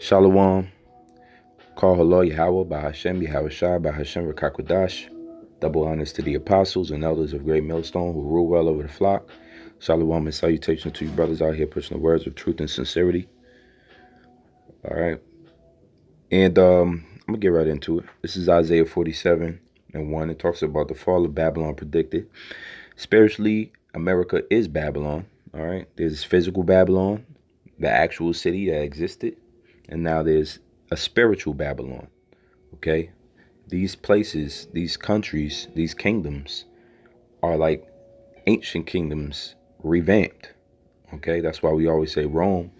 Shalom, call Halo Yahweh, Bahashem, Yahweh Shai, Bahashem, Rakakwadash. Double honors to the apostles and elders of Great Millstone who rule well over the flock. Shalom and salutations to you brothers out here pushing the words of truth and sincerity. All right. And I'm going to get right into it. This is Isaiah 47:1. It talks about the fall of Babylon predicted. Spiritually, America is Babylon. All right. There's physical Babylon, the actual city that existed. And now there's a spiritual Babylon. Okay. These places, these countries, these kingdoms are like ancient kingdoms revamped. Okay. That's why we always say Rome.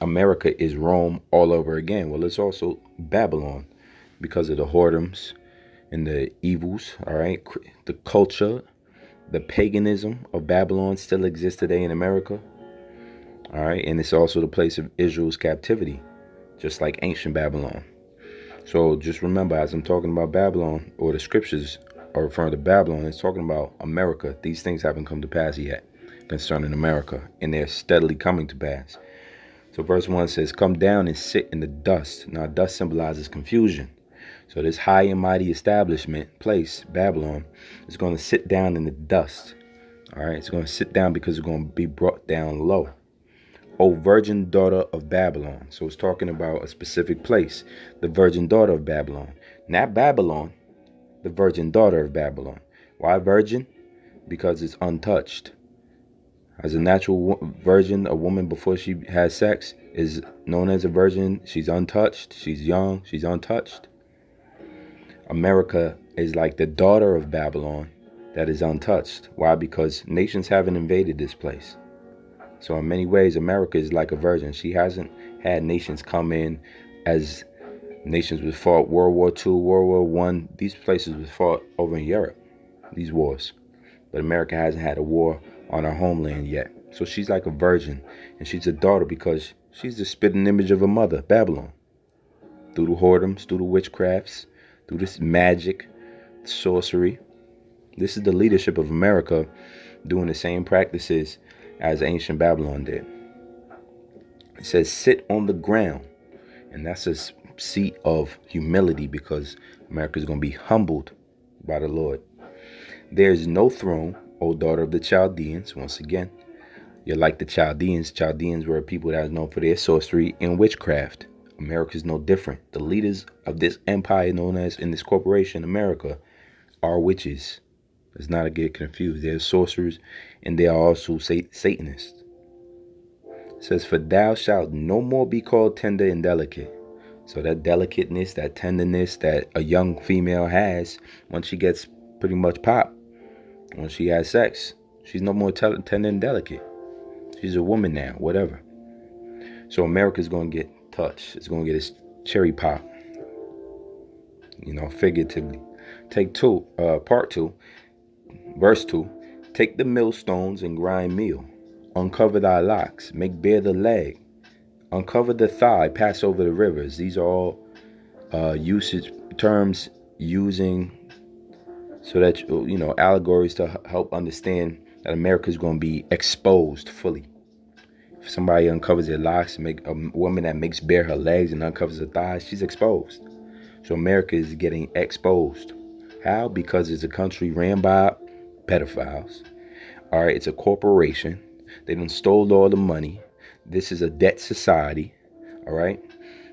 America is Rome all over again. Well, it's also Babylon because of the whoredoms and the evils. All right. The culture, the paganism of Babylon still exists today in America. All right. And it's also the place of Israel's captivity, just like ancient Babylon. So just remember, as I'm talking about Babylon, or the scriptures are referring to Babylon, it's talking about America. These things haven't come to pass yet concerning America, and they're steadily coming to pass. So verse 1 says, come down and sit in the dust. Now dust symbolizes confusion. So this high and mighty establishment place, Babylon, is going to sit down in the dust. All right, it's going to sit down because it's going to be brought down low. O virgin daughter of Babylon. So it's talking about a specific place, the virgin daughter of Babylon. Not Babylon, the virgin daughter of Babylon. Why virgin? Because it's untouched. As a natural virgin, a woman before she has sex is known as a virgin. She's untouched. She's young. She's untouched. America is like the daughter of Babylon that is untouched. Why? Because nations haven't invaded this place. So in many ways, America is like a virgin. She hasn't had nations come in as nations was fought. World War II, World War One. These places was fought over in Europe, these wars. But America hasn't had a war on her homeland yet. So she's like a virgin. And she's a daughter because she's the spitting image of her mother, Babylon. Through the whoredoms, through the witchcrafts, through this magic, sorcery. This is the leadership of America doing the same practices as ancient Babylon did. It says, sit on the ground. And that's a seat of humility because America is going to be humbled by the Lord. There is no throne, O daughter of the Chaldeans. Once again, you're like the Chaldeans. Chaldeans were people that was known for their sorcery and witchcraft. America is no different. The leaders of this empire known as, in this corporation, America, are witches. Let's not get confused. They're sorcerers and they are also Satanists. It says, for thou shalt no more be called tender and delicate. So that delicateness, that tenderness that a young female has once she gets pretty much popped, when she has sex, she's no more tender and delicate. She's a woman now, whatever. So America's going to get touched. It's going to get its cherry pop, figuratively. Part 2. Verse 2, take the millstones and grind meal. Uncover thy locks, make bare the leg. Uncover the thigh, pass over the rivers. These are all usage terms using so that, allegories to help understand that America is going to be exposed fully. If somebody uncovers their locks, make a woman that makes bare her legs and uncovers her thighs, she's exposed. So America is getting exposed. How? Because it's a country ran by pedophiles. All right, it's a corporation. They done stole all the money. This is a debt society. All right,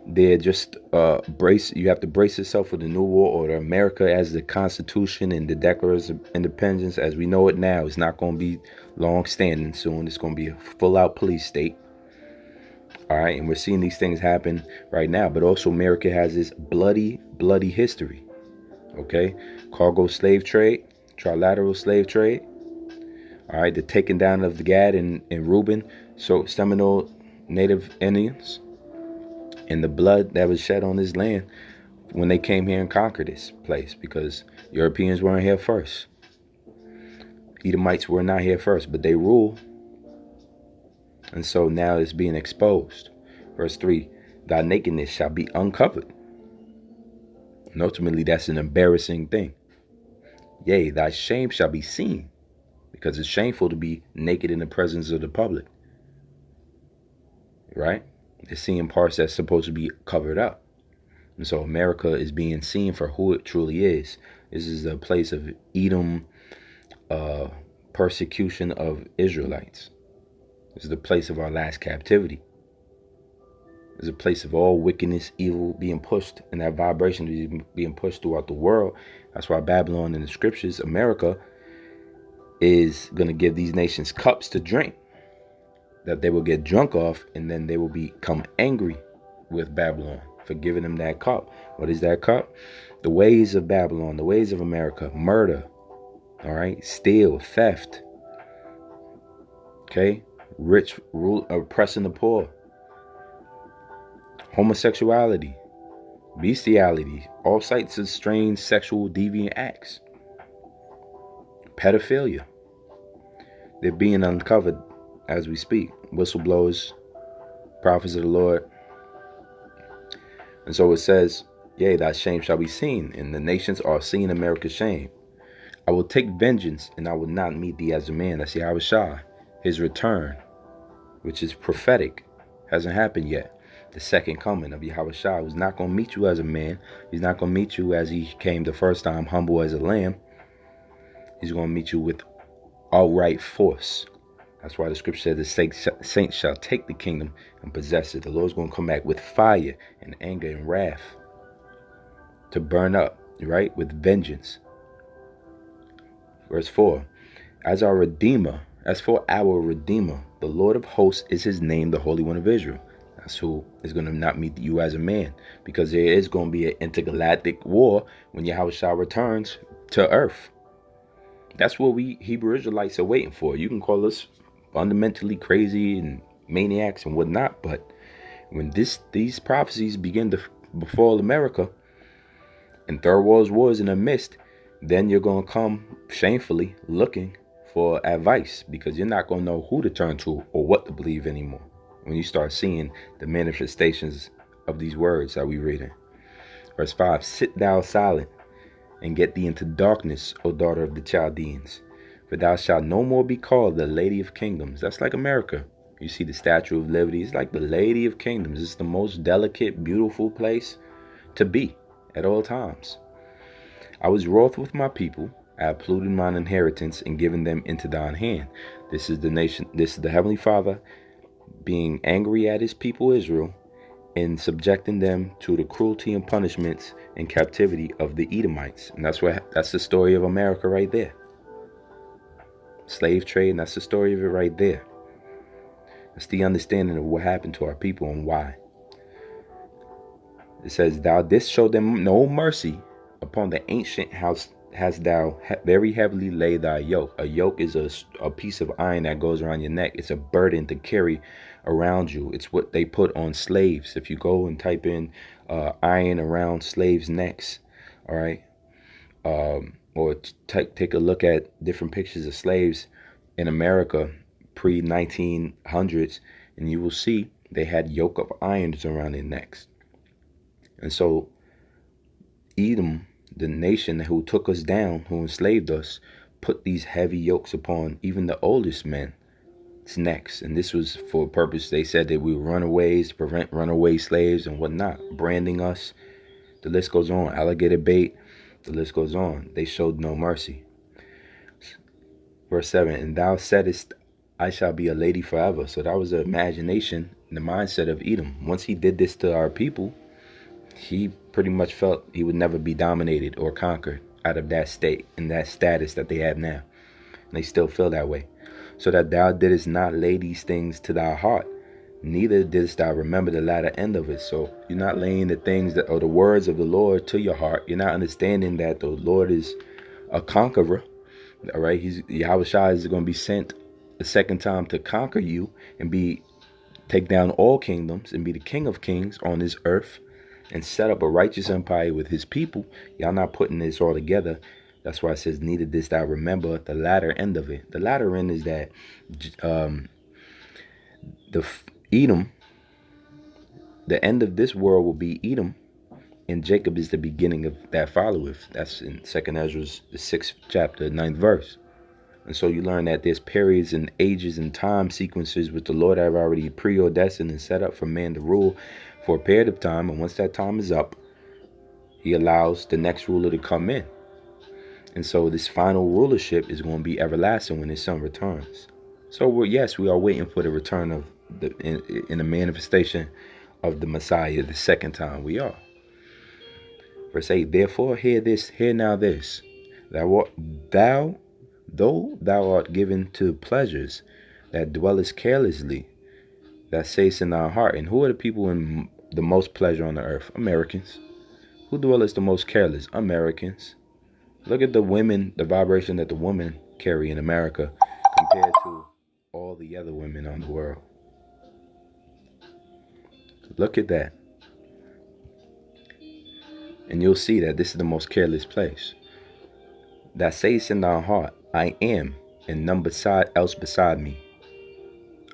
they're just you have to brace yourself for the new world order. America, as the Constitution and the Declaration of Independence as we know it now, is not going to be long standing soon. It's going to be a full out police state. All right, and we're seeing these things happen right now. But also America has this bloody history. Okay, cargo slave trade, trilateral slave trade. All right, the taking down of the Gad and Reuben, so Seminole Native Indians, and the blood that was shed on this land when they came here and conquered this place, because Europeans weren't here first. Edomites were not here first, but they rule. And so now it's being exposed. Verse 3, thy nakedness shall be uncovered. And ultimately, that's an embarrassing thing. Yea, thy shame shall be seen, because it's shameful to be naked in the presence of the public. Right? They're seeing parts that's supposed to be covered up. And so America is being seen for who it truly is. This is a place of Edom, persecution of Israelites. This is the place of our last captivity. It's a place of all wickedness, evil being pushed, and that vibration being pushed throughout the world. That's why Babylon in the scriptures, America, is going to give these nations cups to drink that they will get drunk off, and then they will become angry with Babylon for giving them that cup. What is that cup? The ways of Babylon, the ways of America: murder, all right, steal, theft, okay, rich rule oppressing the poor, homosexuality, bestiality, all sites of strange sexual deviant acts, pedophilia. They're being uncovered as we speak. Whistleblowers, prophets of the Lord. And so it says, yea, thy shame shall be seen, and the nations are seeing America's shame. I will take vengeance, and I will not meet thee as a man. That's Yahushua. His return, which is prophetic, hasn't happened yet. The second coming of Yahushua, who's not going to meet you as a man. He's not going to meet you as he came the first time, humble as a lamb. He's going to meet you with outright force. That's why the scripture says the saints shall take the kingdom and possess it. The Lord's going to come back with fire and anger and wrath to burn up, right, with vengeance. Verse 4, as for our Redeemer, the Lord of hosts is his name, the Holy One of Israel. That's who is going to not meet you as a man, because there is going to be an intergalactic war when Yahushua returns to earth. That's what we Hebrew Israelites are waiting for. You can call us fundamentally crazy and maniacs and whatnot, but when these prophecies begin to befall America and third world wars in the midst, then you're going to come shamefully looking for advice, because you're not going to know who to turn to or what to believe anymore when you start seeing the manifestations of these words that we read in. Verse 5, sit thou silent and get thee into darkness, O daughter of the Chaldeans. For thou shalt no more be called the Lady of Kingdoms. That's like America. You see the Statue of Liberty. It's like the Lady of Kingdoms. It's the most delicate, beautiful place to be at all times. I was wroth with my people. I have polluted mine inheritance and given them into thine hand. This is the nation. This is the Heavenly Father being angry at his people Israel and subjecting them to the cruelty and punishments and captivity of the Edomites. And that's the story of America right there. Slave trade, and that's the story of it right there. That's the understanding of what happened to our people and why. It says, thou didst show them no mercy. Upon the ancient house hast thou very heavily laid thy yoke. A yoke is a piece of iron that goes around your neck. It's a burden to carry around you. It's what they put on slaves. If you go and type in iron around slaves' necks, all right, or take a look at different pictures of slaves in America pre-1900s, and you will see they had yoke of irons around their necks. And so Edom, the nation who took us down, who enslaved us, put these heavy yokes upon even the oldest men's necks. And this was for a purpose. They said that we were runaways, to prevent runaway slaves and whatnot, branding us. The list goes on. Alligator bait. The list goes on. They showed no mercy. Verse 7, and thou saidest, I shall be a lady forever. So that was the imagination and the mindset of Edom. Once he did this to our people, he pretty much felt he would never be dominated or conquered out of that state and that status that they have now. And they still feel that way. So that thou didst not lay these things to thy heart, neither didst thou remember the latter end of it. So you're not laying the things that are the words of the Lord to your heart. You're not understanding that the Lord is a conqueror. All right, Yahushua is going to be sent a second time to conquer you and take down all kingdoms and be the King of Kings on this earth and set up a righteous empire with his people. Y'all not putting this all together. That's why it says, neither didst thou remember the latter end of it. The latter end is that Edom, the end of this world will be Edom, and Jacob is the beginning of that followeth. That's in 2nd Ezra, the 6th chapter, 9th verse. And so you learn that there's periods and ages and time sequences which the Lord have already preordained and set up for man to rule for a period of time. And once that time is up, he allows the next ruler to come in. And so this final rulership is going to be everlasting when his son returns. So yes, we are waiting for the return of in the manifestation of the Messiah the second time. We are. Verse 8, therefore hear now this, though thou art given to pleasures, that dwellest carelessly, that sayest in thy heart. And who are the people in the most pleasure on the earth? Americans. Who dwellest the most careless? Americans. Look at the women, the vibration that the women carry in America compared to all the other women on the world. Look at that. And you'll see that this is the most careless place. That says in thy heart, I am, and none else beside me.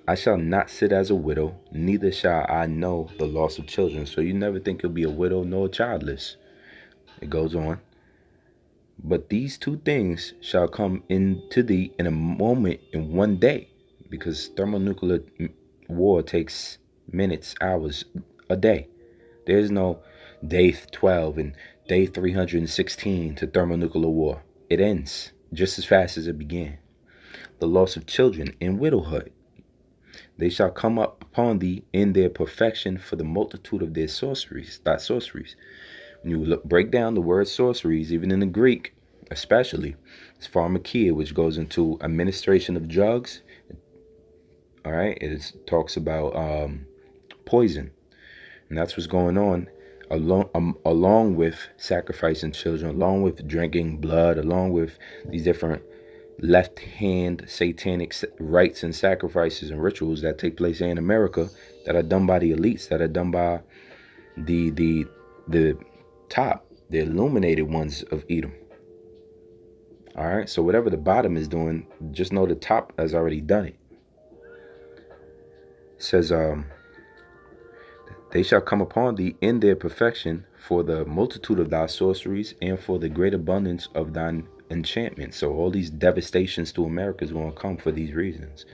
I shall not sit as a widow, neither shall I know the loss of children. So you never think you'll be a widow nor childless. It goes on. But these two things shall come into thee in a moment, in one day, because thermonuclear war takes minutes, hours, a day. There's no day 12 and day 316 to thermonuclear war. It ends just as fast as it began. The loss of children in widowhood. They shall come up upon thee in their perfection for the multitude of their sorceries. When you break down the word sorceries, even in the Greek, especially, it's pharmakia, which goes into administration of drugs. All right, it talks about poison, and that's what's going on, along with sacrificing children, along with drinking blood, along with these different left-hand satanic rites and sacrifices and rituals that take place in America, that are done by the elites, that are done by the top, the illuminated ones of Edom. All right, so whatever the bottom is doing, just know the top has already done it. It says, they shall come upon thee in their perfection for the multitude of thy sorceries and for the great abundance of thine enchantment. So all these devastations to America is going to come for these reasons.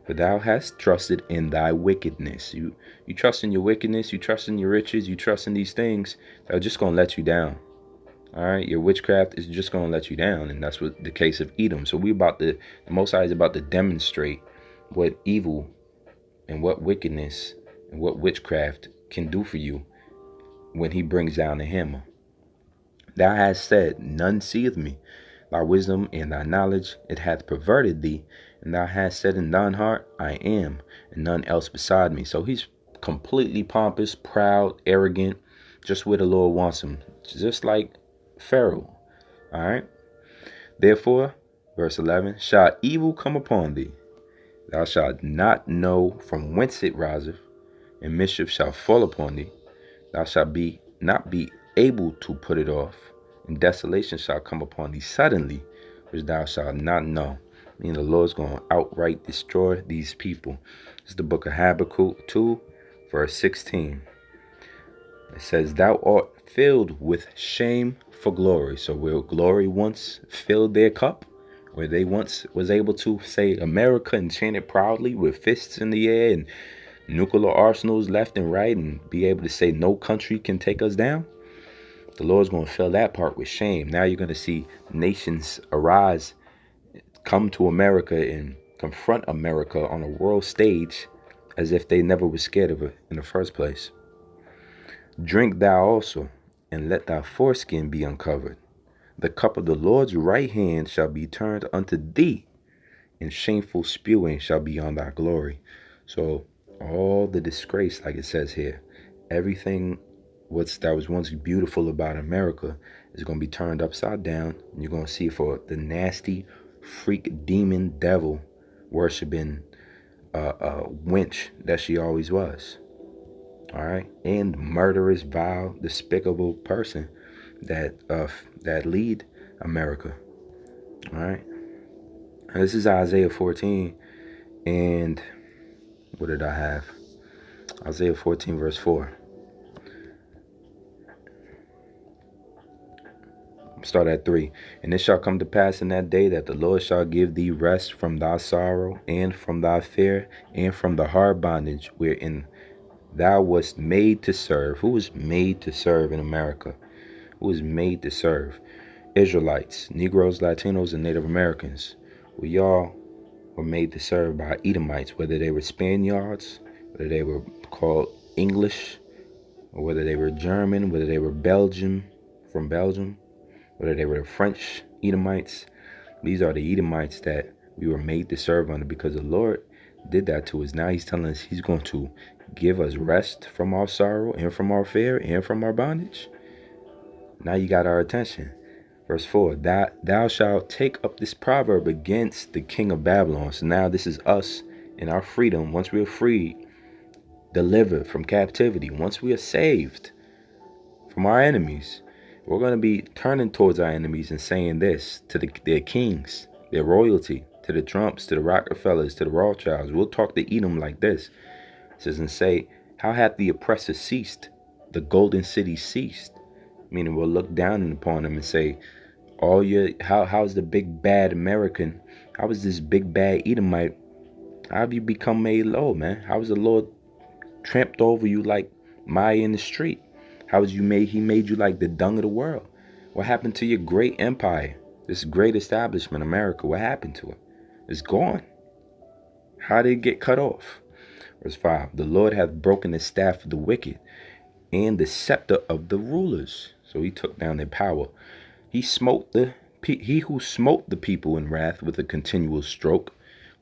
For thou hast trusted in thy wickedness. You trust in your wickedness, you trust in your riches, you trust in these things that are just going to let you down. All right, your witchcraft is just going to let you down, and that's what the case of Edom. So the Most High is about to demonstrate what evil and what wickedness and what witchcraft can do for you when he brings down the hammer. Thou hast said, none seeth me. Thy wisdom and thy knowledge, it hath perverted thee. And thou hast said in thine heart, I am, and none else beside me. So he's completely pompous, proud, arrogant, just where the Lord wants him. Just like Pharaoh. All right. Therefore, verse 11, shall evil come upon thee. Thou shalt not know from whence it riseth, and mischief shall fall upon thee. Thou shalt not be able to put it off, and desolation shall come upon thee suddenly, which thou shalt not know. Meaning the Lord's going to outright destroy these people. It's the book of Habakkuk 2, verse 16. It says, thou art filled with shame for glory. So where glory once filled their cup, where they once was able to say America and chant it proudly with fists in the air and nuclear arsenals left and right, and be able to say no country can take us down, the Lord's going to fill that part with shame. Now you're going to see nations arise, come to America and confront America on a world stage as if they never were scared of it in the first place. Drink thou also, and let thy foreskin be uncovered. The cup of the Lord's right hand shall be turned unto thee, and shameful spewing shall be on thy glory. So all the disgrace, like it says here, everything that was once beautiful about America is going to be turned upside down, and you're going to see for the nasty freak demon devil worshiping wench that she always was. All right, and murderous, vile, despicable person that lead America. All right, and this is Isaiah 14, and what did I have? Isaiah 14 verse 4. Start at 3. And it shall come to pass in that day that the Lord shall give thee rest from thy sorrow, and from thy fear, and from the hard bondage wherein thou wast made to serve. Who was made to serve in America? Who was made to serve? Israelites, Negroes, Latinos, and Native Americans. We all were made to serve by Edomites, whether they were Spaniards, whether they were called English, or whether they were German, whether they were from Belgium, whether they were the French Edomites. These are the Edomites that we were made to serve under, because the Lord did that to us. Now he's telling us he's going to give us rest from our sorrow, and from our fear, and from our bondage. Now you got our attention. Verse 4, thou shalt take up this proverb against the king of Babylon. So now this is us in our freedom. Once we are freed, delivered from captivity, once we are saved from our enemies, we're going to be turning towards our enemies and saying this to their kings, their royalty, to the Trumps, to the Rockefellers, to the Rothschilds. We'll talk to Edom like this. It says, and say, how hath the oppressor ceased? The golden city ceased. Meaning we'll look down upon them and say, how's the big bad American? How is this big bad Edomite? How have you become made low, man? How is the Lord tramped over you like Maya in the street? How was he made you like the dung of the world? What happened to your great empire? This great establishment, America, what happened to it? It's gone. How did it get cut off? Verse 5, the Lord hath broken the staff of the wicked, and the scepter of the rulers. So he took down their power. He who smote the people in wrath with a continual stroke.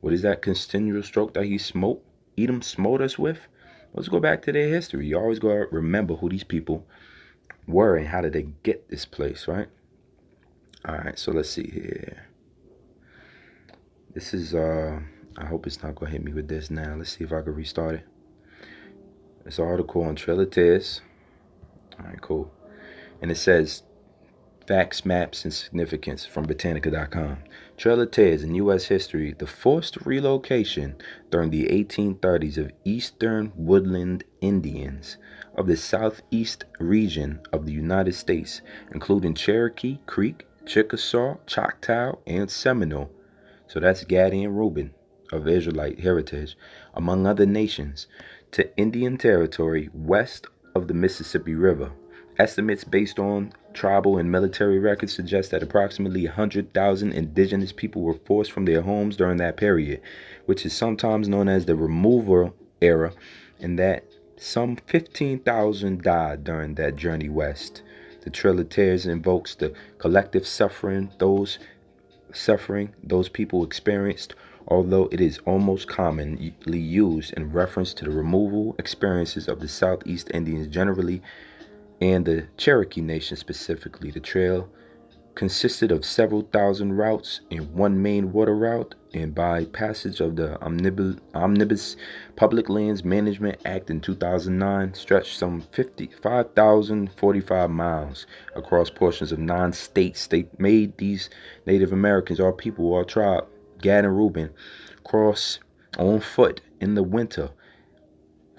What is that continual stroke that he smote? Edom smote us with? Let's go back to their history. You always got to remember who these people were and how did they get this place, right? All right, so let's see here. This is, I hope it's not going to hit me with this now. Let's see if I can restart it. This article on Trail of Tears. All right, cool. And it says, Facts, Maps, and Significance from Britannica.com. Trail of Tears in U.S. history, the forced relocation during the 1830s of eastern woodland Indians of the southeast region of the United States, including Cherokee, Creek, Chickasaw, Choctaw, and Seminole. So that's Gadi and Reuben of Israelite heritage, among other nations, to Indian Territory west of the Mississippi River. Estimates based on tribal and military records suggest that approximately 100,000 indigenous people were forced from their homes during that period, which is sometimes known as the removal era, and that some 15,000 died during that journey west. The Trail of Tears invokes the collective suffering those people experienced, although it is almost commonly used in reference to the removal experiences of the Southeast Indians generally and the Cherokee Nation specifically. The trail consisted of several thousand routes and one main water route, and by passage of the Omnibus Public Lands Management Act in 2009, stretched some 5,045 miles across portions of 9 states. They made these Native Americans, our people, our tribe, Gad and Reuben, cross on foot in the winter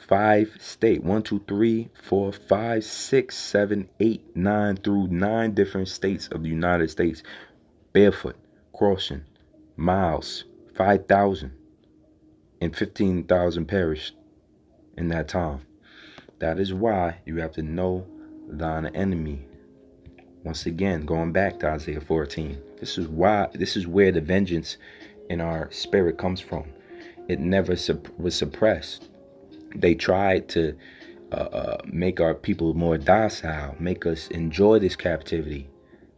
5 states, 1, 2, 3, 4, 5, 6, 7, 8, 9 through 9 different states of the United States, barefoot, crossing miles, 5,000 and 15,000 perished in that time. That is why you have to know thine enemy. Once again, going back to Isaiah 14. This is where the vengeance in our spirit comes from. It never was suppressed. They tried to make our people more docile, make us enjoy this captivity.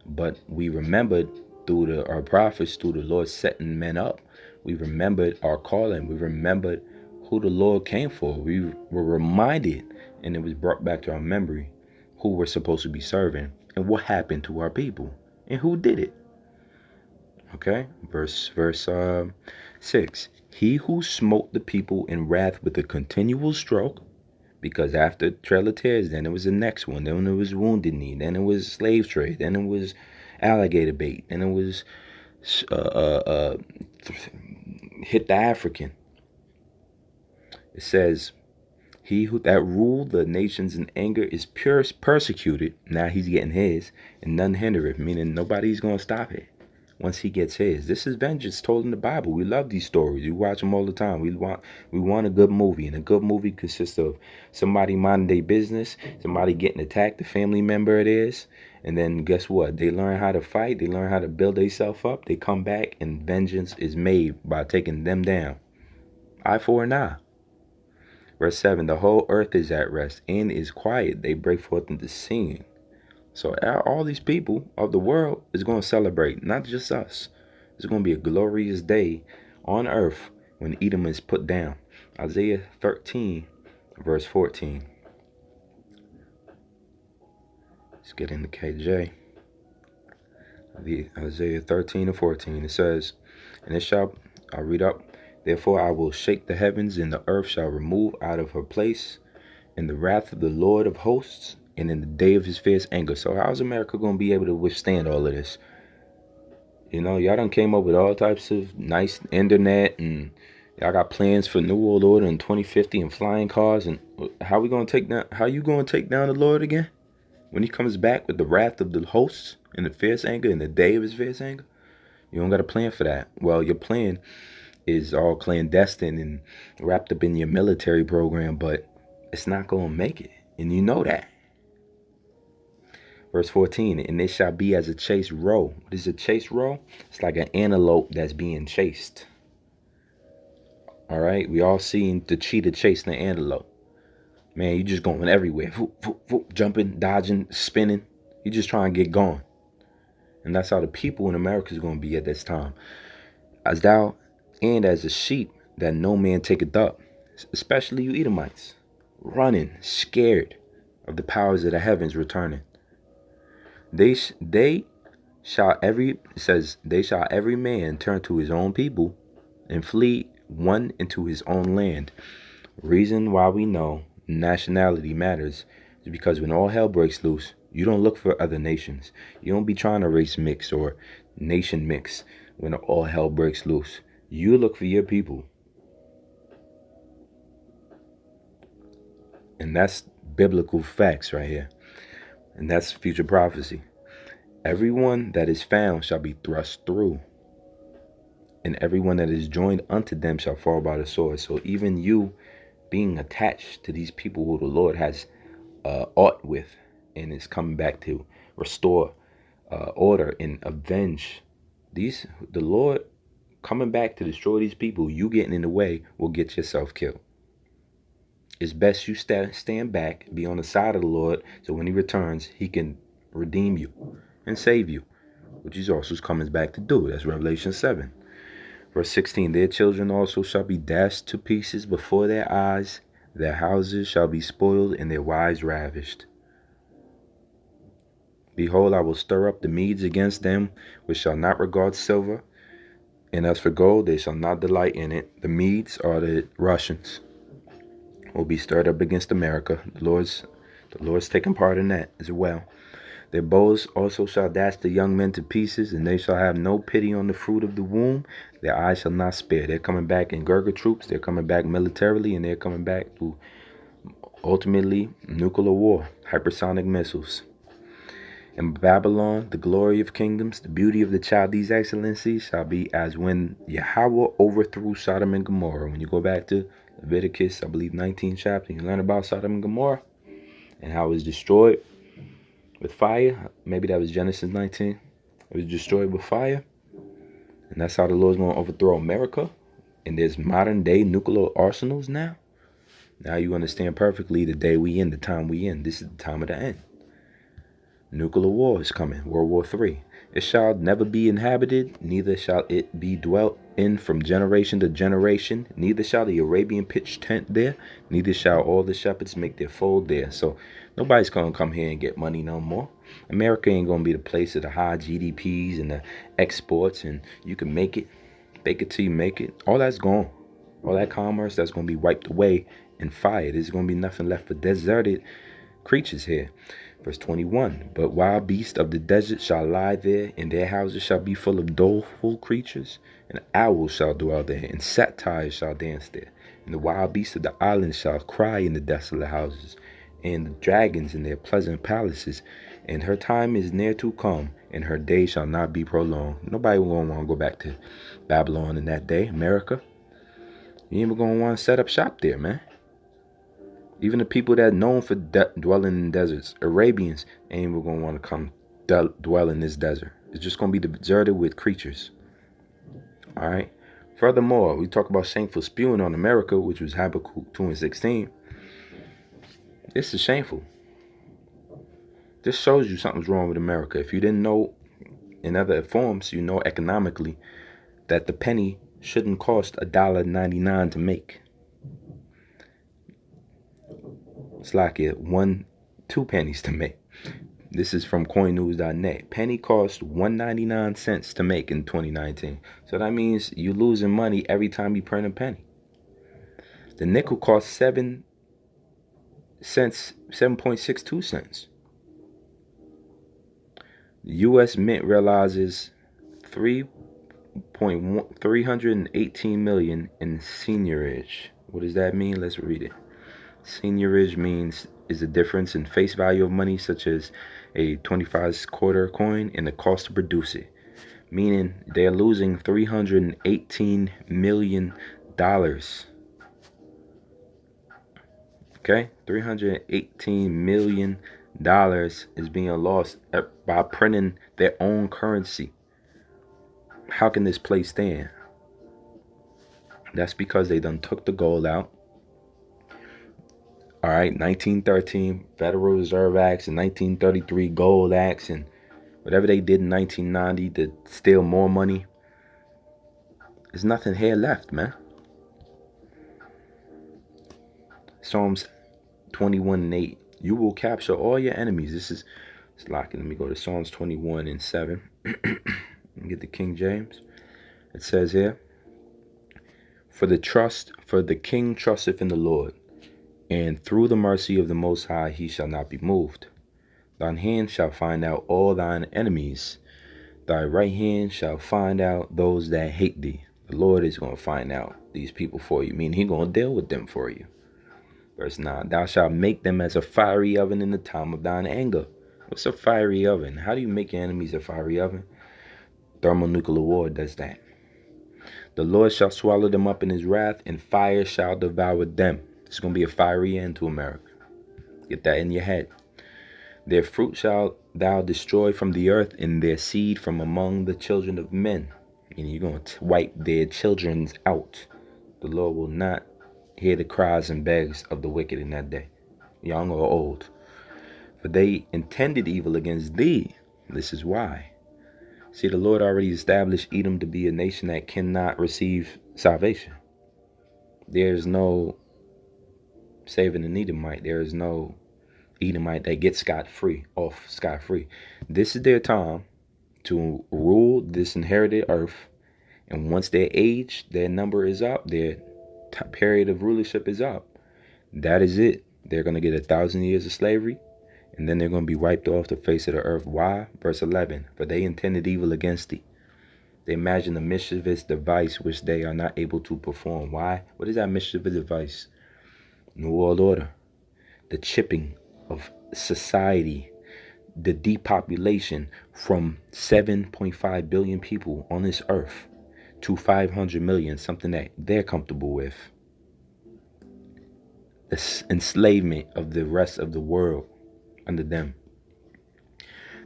But we remembered through our prophets, through the Lord setting men up. We remembered our calling. We remembered who the Lord came for. We were reminded, and it was brought back to our memory, who we're supposed to be serving and what happened to our people and who did it. Okay, verse 6. He who smote the people in wrath with a continual stroke, because after Trail of Tears, then it was the next one, then it was Wounded Knee, then it was slave trade, then it was alligator bait, then it was hit the African. It says, He who that ruled the nations in anger is persecuted. Now he's getting his, and none hindereth, meaning nobody's going to stop it once he gets his. This is vengeance told in the Bible. We love these stories. We watch them all the time. We want a good movie, and a good movie consists of somebody minding their business, somebody getting attacked, a family member it is, and then guess what? They learn how to fight. They learn how to build themselves up. They come back, and vengeance is made by taking them down. Eye for an eye. Verse 7, the whole earth is at rest and is quiet. They break forth into singing. So all these people of the world is going to celebrate, not just us. It's going to be a glorious day on earth when Edom is put down. Isaiah 13, verse 14. Let's get into KJ. Isaiah 13 and 14. It says, and it shall, I'll read up. Therefore I will shake the heavens, and the earth shall remove out of her place in the wrath of the Lord of hosts, and in the day of his fierce anger. So how's America going to be able to withstand all of this? You know, y'all done came up with all types of nice internet, and y'all got plans for New World Order in 2050 and flying cars. And how you going to take down the Lord again? When he comes back with the wrath of the hosts and the fierce anger and the day of his fierce anger? You don't got a plan for that. Well, your plan is all clandestine and wrapped up in your military program, but it's not going to make it. And you know that. Verse 14, and it shall be as a chased roe. What is a chased roe? It's like an antelope that's being chased. All right, we all seen the cheetah chasing the antelope. Man, you just going everywhere. Whoop, whoop, whoop, jumping, dodging, spinning. You just trying to get going. And that's how the people in America is going to be at this time. As thou and as a sheep that no man taketh up, especially you Edomites, running, scared of the powers of the heavens returning. They shall every man turn to his own people and flee one into his own land. Reason why we know nationality matters is because when all hell breaks loose, you don't look for other nations. You don't be trying to race mix or nation mix when all hell breaks loose. You look for your people. And that's biblical facts right here. And that's future prophecy. Everyone that is found shall be thrust through, and everyone that is joined unto them shall fall by the sword. So even you being attached to these people who the Lord has aught with and is coming back to restore order and avenge the Lord coming back to destroy these people, you getting in the way will get yourself killed. It's best you stand back, be on the side of the Lord, so when he returns, he can redeem you and save you, which he also comes back to do. That's Revelation 7. Verse 16, their children also shall be dashed to pieces before their eyes. Their houses shall be spoiled and their wives ravished. Behold, I will stir up the Medes against them, which shall not regard silver. And as for gold, they shall not delight in it. The Medes are the Russians. Will be stirred up against America. The Lord's taking part in that as well. Their bows also shall dash the young men to pieces, and they shall have no pity on the fruit of the womb. Their eyes shall not spare. They're coming back in Gurkha troops. They're coming back militarily, and they're coming back to ultimately nuclear war, hypersonic missiles. In Babylon, the glory of kingdoms, the beauty of the Chaldees' excellency shall be as when Yahweh overthrew Sodom and Gomorrah. When you go back to Leviticus, I believe 19th chapter, you learn about Sodom and Gomorrah and how it was destroyed with fire. Maybe that was Genesis 19. It was destroyed with fire. And that's how the Lord's going to overthrow America. And there's modern day nuclear arsenals now. Now you understand perfectly the day we in, the time we in. This is the time of the end. Nuclear war is coming, World War III. It shall never be inhabited, neither shall it be dwelt in from generation to generation. Neither shall the Arabian pitch tent there, neither shall all the shepherds make their fold there. So nobody's going to come here and get money no more. America ain't going to be the place of the high GDPs and the exports, and you can make it, fake it till you make it. All that's gone. All that commerce, that's going to be wiped away and fired. There's going to be nothing left for deserted creatures here. Verse 21, but wild beasts of the desert shall lie there, and their houses shall be full of doleful creatures, and owls shall dwell there, and satyrs shall dance there, And the wild beasts of the islands shall cry in the desolate houses, and the dragons in their pleasant palaces. And her time is near to come, and her days shall not be prolonged. Nobody will want to go back to Babylon in that day. America, you ain't even going to want to set up shop there, man. Even the people that are known for dwelling in deserts, Arabians, ain't even going to want to come dwell in this desert. It's just going to be deserted with creatures. All right. Furthermore, we talk about shameful spewing on America, which was Habakkuk 2:16. This is shameful. This shows you something's wrong with America. If you didn't know in other forms, you know economically that the penny shouldn't cost $1.99 to make. It's like two pennies to make. This is from coinnews.net. Penny cost 1.99 cents to make in 2019. So that means you're losing money every time you print a penny. The nickel costs 7.62 cents. The U.S. Mint realizes $318 million in seigniorage. What does that mean? Let's read it. Seigniorage is the difference in face value of money, such as a 25 quarter coin, and the cost to produce it. Meaning they're losing $318 million. Okay, $318 million is being lost by printing their own currency. How can this place stand? That's because they done took the gold out. All right, 1913 Federal Reserve Acts and 1933 Gold Acts and whatever they did in 1990 to steal more money. There's nothing here left, man. Psalms 21:8. You will capture all your enemies. It's locking. Let me go to Psalms 21:7. Get the King James. It says here, For the king trusteth in the Lord, and through the mercy of the Most High he shall not be moved. Thine hand shall find out all thine enemies. Thy right hand shall find out those that hate thee. The Lord is going to find out these people for you. Meaning he's going to deal with them for you. Verse 9. Thou shalt make them as a fiery oven in the time of thine anger. What's a fiery oven? How do you make your enemies a fiery oven? Thermonuclear war does that. The Lord shall swallow them up in his wrath, and fire shall devour them. It's going to be a fiery end to America. Get that in your head. Their fruit shalt thou destroy from the earth, and their seed from among the children of men. And you're going to wipe their children out. The Lord will not hear the cries and begs of the wicked in that day, young or old. For they intended evil against thee. This is why. See, the Lord already established Edom to be a nation that cannot receive salvation. There's no saving an Edomite. There is no Edomite that gets scot-free. This is their time to rule this inherited earth. And once their age, their number is up, their period of rulership is up. That is it. They're going to get 1,000 years of slavery. And then they're going to be wiped off the face of the earth. Why? Verse 11. For they intended evil against thee. They imagine a mischievous device which they are not able to perform. Why? What is that mischievous device? New World Order. The chipping of society. The depopulation from 7.5 billion people on this earth to 500 million. Something that they're comfortable with. The enslavement of the rest of the world under them.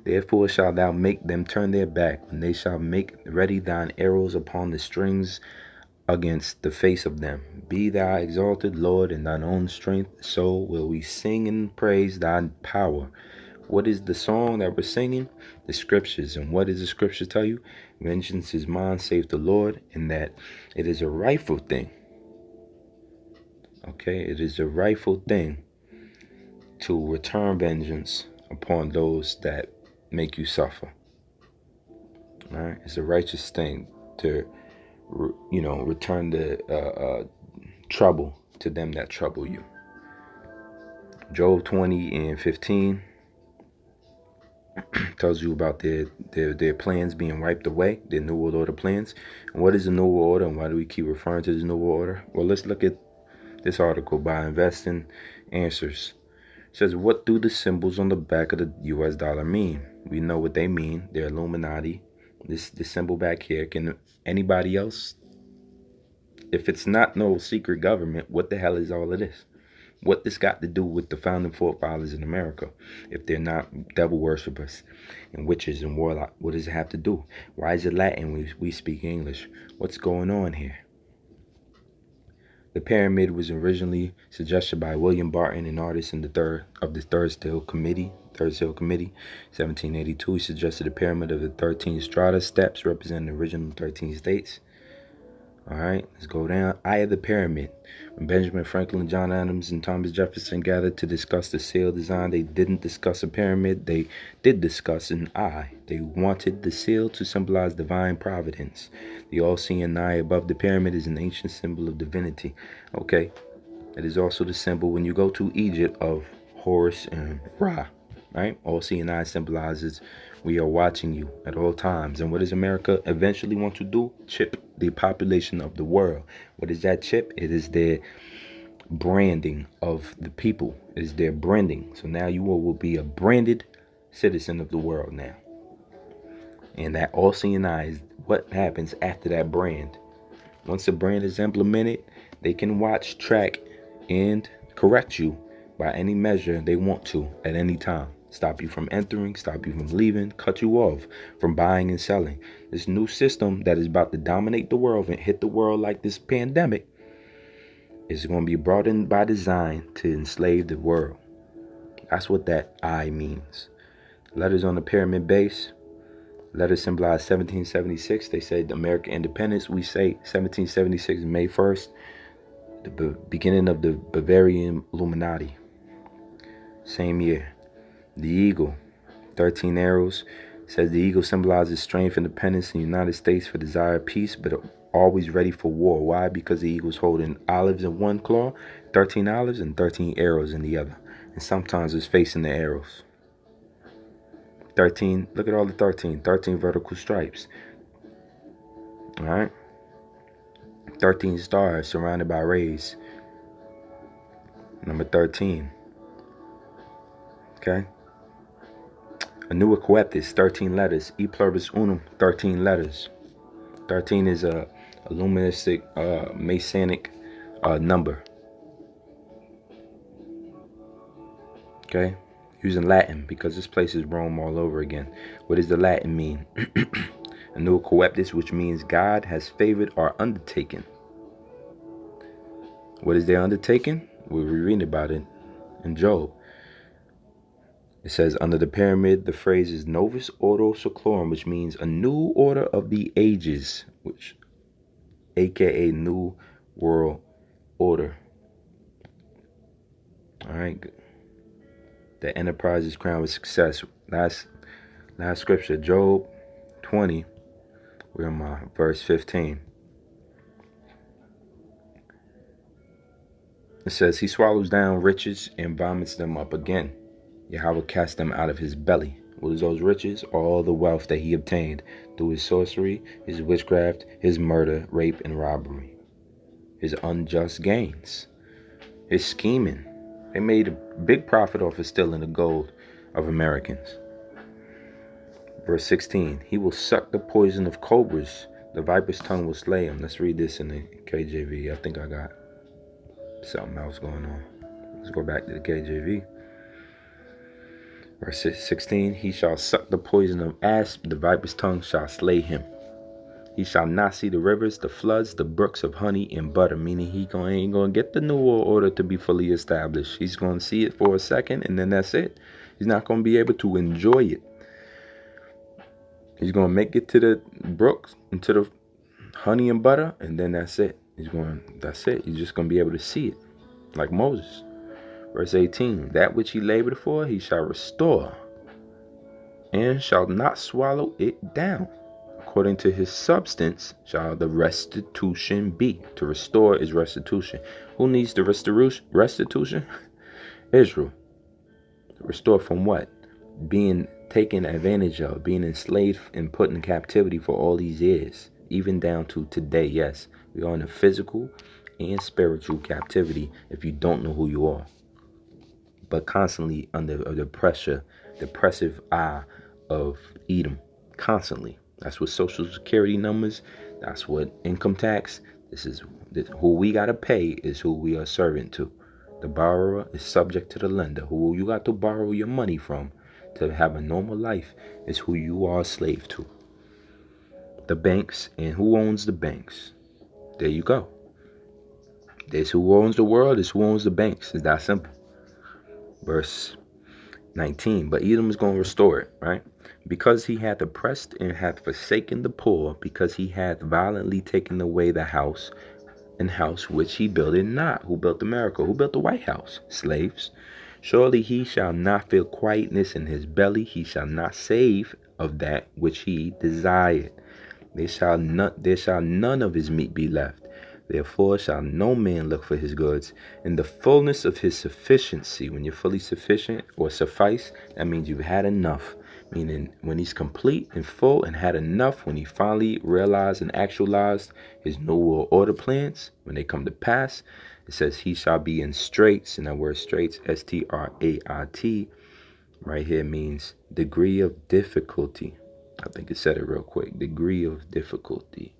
Therefore shalt thou make them turn their back, and they shall make ready thine arrows upon the strings against the face of them. Be thou exalted, Lord, in thine own strength, so will we sing and praise thy power. What is the song that we're singing? The scriptures. And what does the scripture tell you? Vengeance is mine, saith the Lord, and that it is a rightful thing. Okay, it is a rightful thing to return vengeance upon those that make you suffer. All right, it's a righteous thing to, return the trouble to them that trouble you. Job 20:15 tells you about their plans being wiped away, their New World Order plans. And what is the New World Order, and why do we keep referring to the New World Order? Well, let's look at This article by Investing Answers says, what do the symbols on the back of the US dollar mean? We know what they mean. They're Illuminati. This symbol back here, can anybody else? If it's not no secret government, what the hell is all of this? What this got to do with the founding forefathers in America? If they're not devil worshippers and witches and warlocks, what does it have to do? Why is it Latin? We speak English. What's going on here? The pyramid was originally suggested by William Barton, an artist in the Third Seal Committee, 1782. He suggested a pyramid of the 13 strata steps representing the original 13 states. All right, let's go down. Eye of the pyramid. When Benjamin Franklin, John Adams, and Thomas Jefferson gathered to discuss the seal design, they didn't discuss a pyramid. They did discuss an eye. They wanted the seal to symbolize divine providence. The all-seeing eye above the pyramid is an ancient symbol of divinity. Okay, it is also the symbol when you go to Egypt of Horus and Ra. Right, all-seeing eye symbolizes we are watching you at all times. And what does America eventually want to do? Chip the population of the world. What is that chip? It is their branding of the people. It is their branding. So now you will be a branded citizen of the world now. And that all-seeing eye is what happens after that brand. Once the brand is implemented, they can watch, track, and correct you by any measure they want to at any time. Stop you from entering, stop you from leaving, cut you off from buying and selling. This new system that is about to dominate the world and hit the world like this pandemic is going to be brought in by design to enslave the world. That's what that I means. Letters on the pyramid base. Letters symbolize 1776. They said American independence. We say 1776, May 1st, the beginning of the Bavarian Illuminati. Same year. The eagle, 13 arrows, says the eagle symbolizes strength, independence in the United States for desired peace, but always ready for war. Why? Because the eagle's holding olives in one claw, 13 olives, and 13 arrows in the other. And sometimes it's facing the arrows. 13, look at all the 13 vertical stripes. All right. 13 stars surrounded by rays. Number 13. Okay. A new Coeptus, 13 letters. E pluribus unum, 13 letters. 13 is a luministic, Masonic number. Okay? Using Latin, because this place is Rome all over again. What does the Latin mean? A new Coeptus, which means God has favored our undertaking. What is their undertaking? We're reading about it in Job. It says, under the pyramid, the phrase is Novus Ordo Seclorum, which means a new order of the ages, which, aka New World Order. All right. The enterprise is crowned with success. Last scripture, Job 20. We're in my verse 15. It says, he swallows down riches and vomits them up again. Yahweh cast them out of his belly. What is those riches? All the wealth that he obtained through his sorcery, his witchcraft, his murder, rape, and robbery. His unjust gains. His scheming. They made a big profit off of stealing the gold of Americans. Verse 16. He will suck the poison of cobras. The viper's tongue will slay him. Let's read this in the KJV. I think I got something else going on. Let's go back to the KJV. Verse 16, he shall suck the poison of asp, the viper's tongue shall slay him. He shall not see the rivers, the floods, the brooks of honey and butter, meaning he ain't going to get the new world order to be fully established. He's going to see it for a second, and then that's it. He's not going to be able to enjoy it. He's going to make it to the brooks, and to the honey and butter, and then that's it. That's it. He's just going to be able to see it, like Moses. Verse 18, that which he labored for, he shall restore, and shall not swallow it down. According to his substance shall the restitution be. To restore is restitution. Who needs the restitution? Israel. Restore from what? Being taken advantage of, being enslaved and put in captivity for all these years, even down to today. Yes, we are in a physical and spiritual captivity if you don't know who you are, but constantly under the depressive eye of Edom. Constantly. That's what Social Security numbers, that's what income tax, who we got to pay is who we are servant to. The borrower is subject to the lender. Who you got to borrow your money from to have a normal life is who you are a slave to. The banks, and who owns the banks? There you go. There's who owns the world, is who owns the banks. It's that simple. Verse 19, but Edom is going to restore it, right? Because he hath oppressed and hath forsaken the poor, because he hath violently taken away the house, and house which he builded not. Who built America? Who built the White House? Slaves. Surely he shall not feel quietness in his belly. He shall not save of that which he desired. There shall none of his meat be left. Therefore shall no man look for his goods. In the fullness of his sufficiency, when you're fully sufficient or suffice, that means you've had enough. Meaning when he's complete and full and had enough, when he finally realized and actualized his New World Order plans, when they come to pass, it says he shall be in straits. And that word straits, S-T-R-A-I-T, right here means degree of difficulty. I think it said it real quick. Degree of difficulty.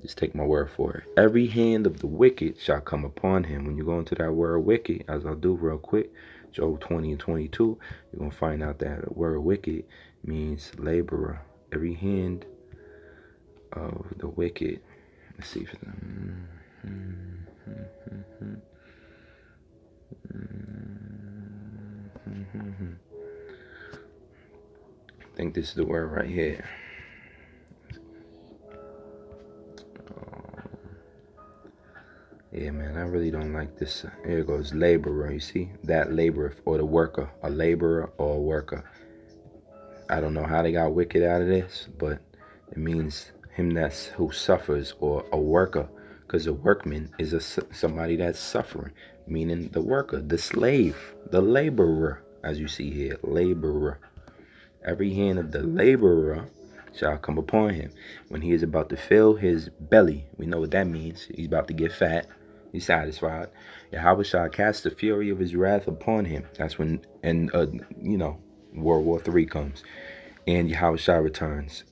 Just take my word for it. Every hand of the wicked shall come upon him. When you go into that word wicked, as I'll do real quick, Job 20 and 22, you're going to find out that the word wicked means laborer. Every hand of the wicked. Let's see if it's... I think this is the word right here. Yeah, man, I really don't like this. Here it goes, laborer. You see? That laborer, or the worker. A laborer or a worker. I don't know how they got wicked out of this, but it means him who suffers, or a worker. Because a workman is somebody that's suffering. Meaning the worker, the slave, the laborer. As you see here, laborer. Every hand of the laborer shall come upon him. When he is about to fill his belly, we know what that means. He's about to get fat. He's satisfied. Yahweh shall cast the fury of his wrath upon him. That's when, World War III comes. And Yahweh shall returns.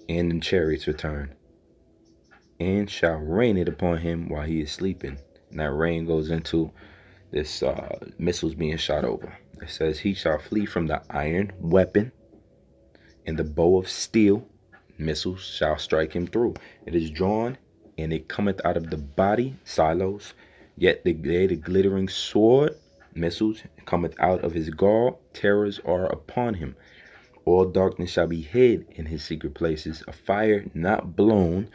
And the chariots return. And shall rain it upon him while he is sleeping. And that rain goes into this missiles being shot over. It says, he shall flee from the iron weapon and the bow of steel. Missiles shall strike him through. It is drawn, and it cometh out of the body, silos. Yet the glittering sword, missiles, cometh out of his gall. Terrors are upon him. All darkness shall be hid in his secret places. A fire not blown,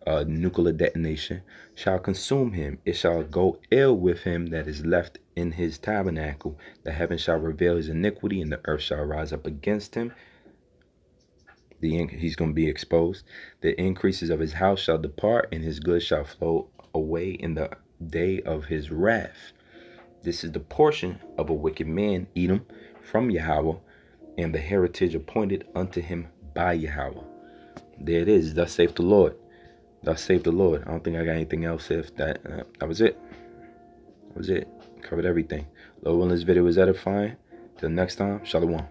nuclear detonation, shall consume him. It shall go ill with him that is left in his tabernacle. The heaven shall reveal his iniquity, and the earth shall rise up against him. He's going to be exposed. The increases of his house shall depart, and his goods shall flow away in the day of his wrath. This is the portion of a wicked man, Edom, from Yahweh, and the heritage appointed unto him by Yahweh. There it is. Thus saith the Lord. Thus saith the Lord. I don't think I got anything else. If that was it. That was it. Covered everything. Lord willing, this video was edifying. Till next time, Shalom.